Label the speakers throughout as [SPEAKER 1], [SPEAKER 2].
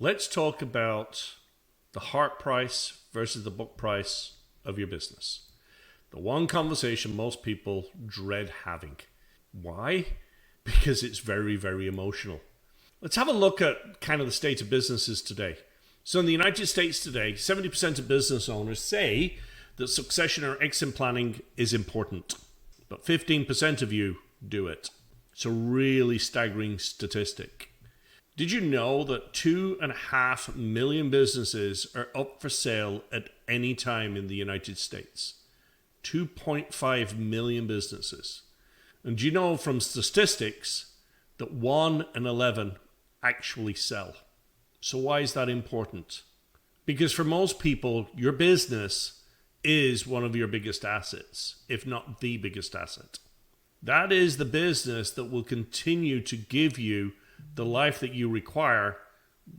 [SPEAKER 1] Let's talk about the heart price versus the book price of your business. The one conversation most people dread having. Why? Because it's very, very emotional. Let's have a look at kind of the state of businesses today. So in the United States today, 70% of business owners say that succession or exit planning is important, but 15% of you do it. It's a really staggering statistic. Did you know that 2.5 million businesses are up for sale at any time in the United States? 2.5 million businesses. And do you know from statistics that 1 in 11 actually sell? So why is that important? Because for most people, your business is one of your biggest assets, if not the biggest asset. That is the business that will continue to give you the life that you require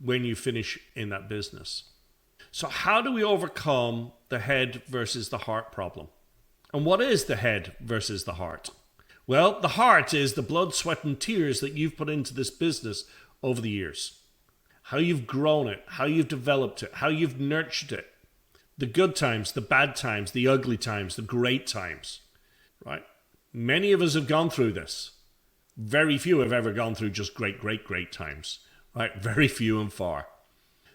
[SPEAKER 1] when you finish in that business. So how do we overcome the head versus the heart problem? And what is the head versus the heart? Well, the heart is the blood, sweat, and tears that you've put into this business over the years. How you've grown it, how you've developed it, how you've nurtured it. The good times, the bad times, the ugly times, the great times, right? Many of us have gone through this. Very few have ever gone through just great times, right? Very few and far.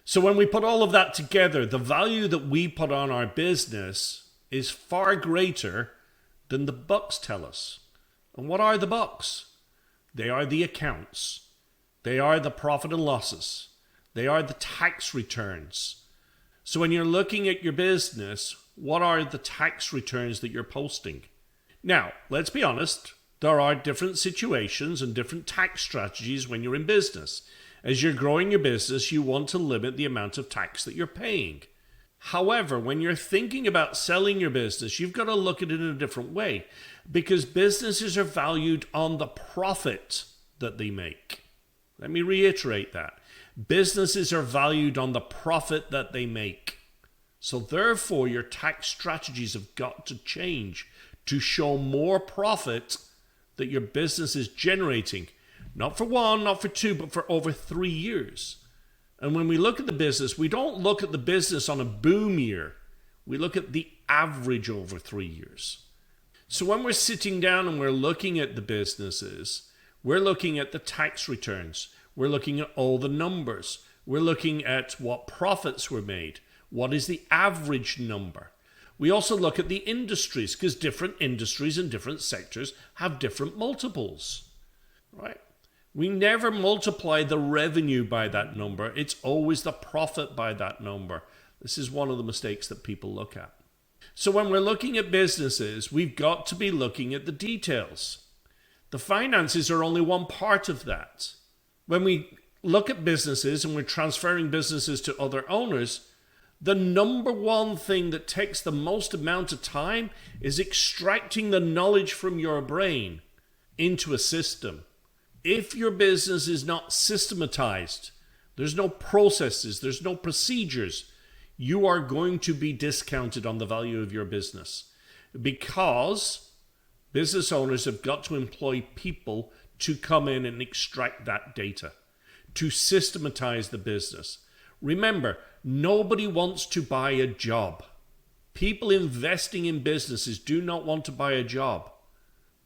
[SPEAKER 1] So when we put all of that together, the value that we put on our business is far greater than the bucks tell us. And what are the bucks? They are the accounts. They are the profit and losses. They are the tax returns. So when you're looking at your business, what are the tax returns that you're posting? Now, let's be honest. There are different situations and different tax strategies when you're in business. As you're growing your business, you want to limit the amount of tax that you're paying. However, when you're thinking about selling your business, you've got to look at it in a different way, because businesses are valued on the profit that they make. Let me reiterate that. Businesses are valued on the profit that they make. So therefore, your tax strategies have got to change to show more profit that your business is generating. Not for 1, not for 2, but for over 3 years. And when we look at the business, we don't look at the business on a boom year. We look at the average over 3 years. So when we're sitting down and we're looking at the businesses, we're looking at the tax returns. We're looking at all the numbers. We're looking at what profits were made. What is the average number? We also look at the industries, because different industries and different sectors have different multiples, right? We never multiply the revenue by that number. It's always the profit by that number. This is one of the mistakes that people look at. So when we're looking at businesses, we've got to be looking at the details. The finances are only one part of that. When we look at businesses and we're transferring businesses to other owners, the number one thing that takes the most amount of time is extracting the knowledge from your brain into a system. If your business is not systematized, there's no processes, there's no procedures, you are going to be discounted on the value of your business, because business owners have got to employ people to come in and extract that data, to systematize the business. Remember, nobody wants to buy a job. People investing in businesses do not want to buy a job.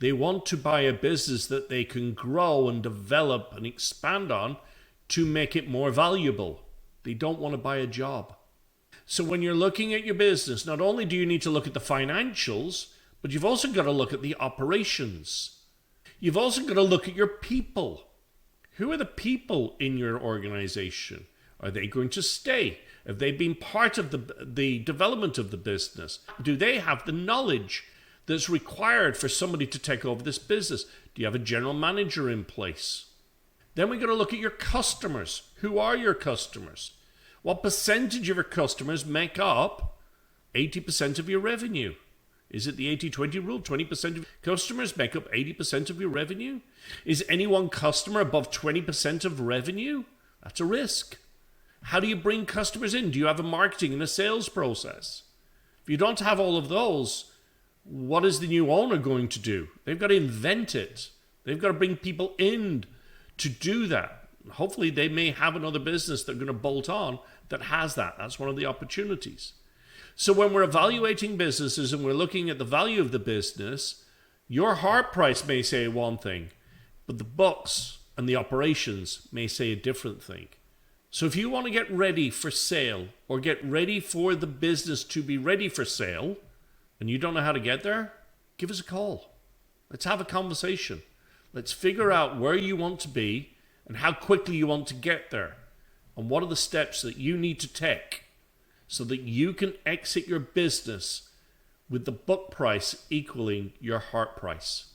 [SPEAKER 1] They want to buy a business that they can grow and develop and expand on to make it more valuable. They don't want to buy a job. So when you're looking at your business, not only do you need to look at the financials, but you've also got to look at the operations. You've also got to look at your people. Who are the people in your organization? Are they going to stay? Have they been part of the development of the business? Do they have the knowledge that's required for somebody to take over this business? Do you have a general manager in place? Then we've got to look at your customers. Who are your customers? What percentage of your customers make up 80% of your revenue? Is it the 80-20 rule? 20% of customers make up 80% of your revenue? Is any one customer above 20% of revenue? That's a risk. How do you bring customers in? Do you have a marketing and a sales process? If you don't have all of those, what is the new owner going to do? They've got to invent it. They've got to bring people in to do that. Hopefully they may have another business they're going to bolt on that has that. That's one of the opportunities. So when we're evaluating businesses and we're looking at the value of the business, your heart price may say one thing, but the books and the operations may say a different thing. So if you want to get ready for sale or get ready for the business to be ready for sale and you don't know how to get there, give us a call. Let's have a conversation. Let's figure out where you want to be and how quickly you want to get there and what are the steps that you need to take so that you can exit your business with the book price equaling your heart price.